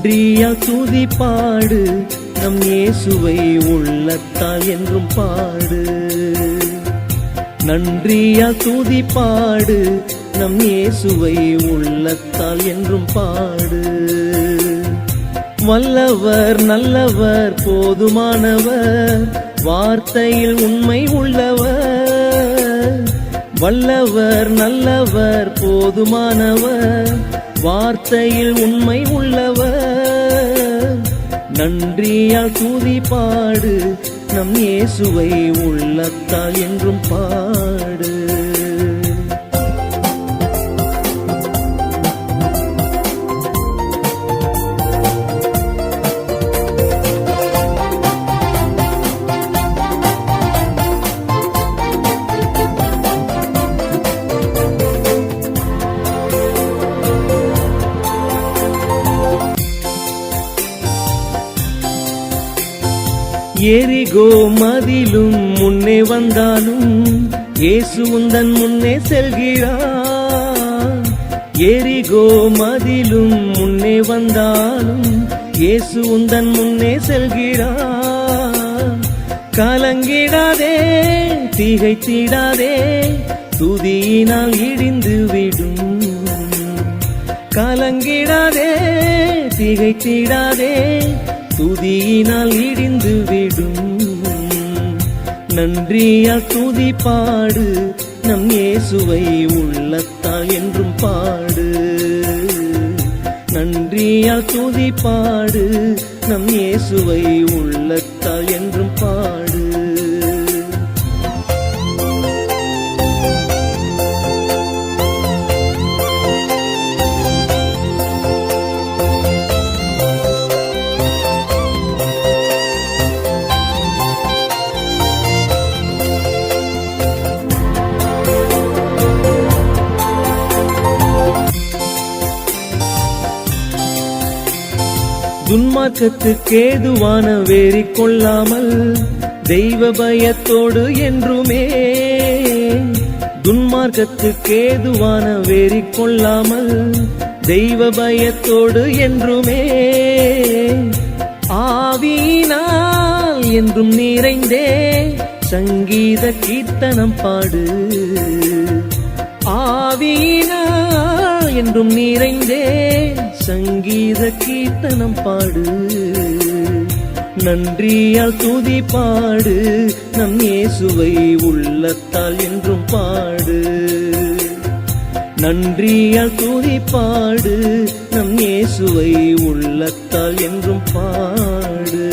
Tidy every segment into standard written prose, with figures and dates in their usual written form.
நன்றியால் துதி பாடு, நம் இயேசுவை உள்ளத்தால் என்றும் பாடு. நன்றியால் துதி பாடு, நம் இயேசுவை உள்ளத்தால் என்றும் பாடு. வல்லவர் நல்லவர் போதுமானவர், வார்த்தையில் உண்மை உள்ளவர். வல்லவர் நல்லவர் போதுமானவர், வார்த்தையில் உண்மை உள்ளவர். நன்றியால் துதி பாடு, நம் இயேசுவை உள்ளத்தால் என்றும் பாடு. எரிகோ மதிலும் முன்னே வந்தாலும் இயேசு உந்தன் முன்னே செல்கிறார். எரிகோ மதிலும் முன்னே வந்தாலும் இயேசு உந்தன் முன்னே செல்கிறார். கலங்கிடாதே திகைத்திடாதே, துதியினால் இடிந்து விடும். கலங்கிடாதே திகைத்திடாதே, துதியினால் இடிந்து விடும். நன்றியால் துதி பாடு, நம் இயேசுவை உள்ளத்தால் என்றும் பாடு. நன்றியால் துதி பாடு, நம் இயேசுவை உள்ளத்தால் என்றும் பாடு. துன்மார்க்கத்துக்கேதுவான வெறி கொள்ளாமல் தெய்வ பயத்தோடு என்றுமே. துன்மார்க்கத்துக்கேதுவான வெறி கொள்ளாமல் தெய்வ பயத்தோடு என்றுமே. ஆவியினால் என்றும் நிறைந்தே சங்கீத கீர்த்தனம் பாடு. ஆவியினால் என்றும் நிறைந்தே சங்கீத கீர்த்தனம் பாடு. நன்றியால் துதி பாடு, நம் இயேசுவை உள்ளத்தால் என்றும் பாடு. நன்றியால் துதி பாடு, நம் இயேசுவை உள்ளத்தால் என்றும் பாடு.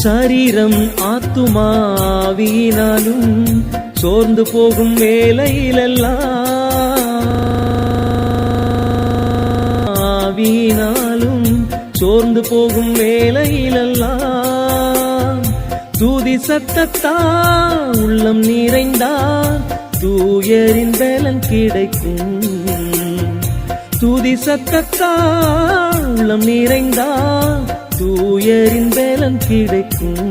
சரீரம் ஆத்துமாவினாலும் சோர்ந்து போகும் வேளையிலெல்லாம் சோர்ந்து போகும் வேளையிலெல்லாம் துதி சத்தத்தால் உள்ளம் நிறைந்தால் தூயரின் பலன் கிடைக்கும். துதி சத்தத்தால் உள்ளம் நிறைந்தால் தூயரின் பலன் கிடைக்கும்.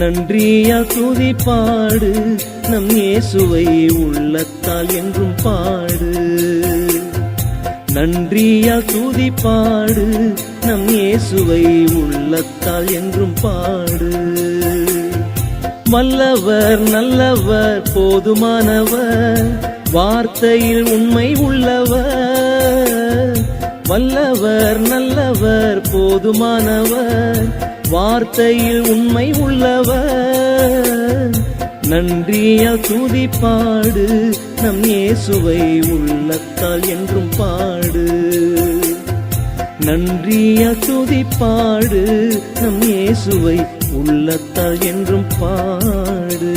நன்றியால் துதி பாடு, நம் இயேசுவை உள்ளத்தால் என்றும் பாடு. நன்றியால் துதி பாடு, நம் இயேசுவை உள்ளத்தால் என்றும் பாடு. வல்லவர் நல்லவர் போதுமானவர், வார்த்தையில் உண்மை உள்ளவர். வல்லவர் நல்லவர் போதுமானவர், வார்த்தையில் உண்மை உள்ளவர். நன்றியால் துதி பாடு, நம் இயேசுவை உள்ளத்தால் என்றும் பாடு. நன்றியால் துதி பாடு, நம் இயேசுவை உள்ளத்தால் என்றும் பாடு.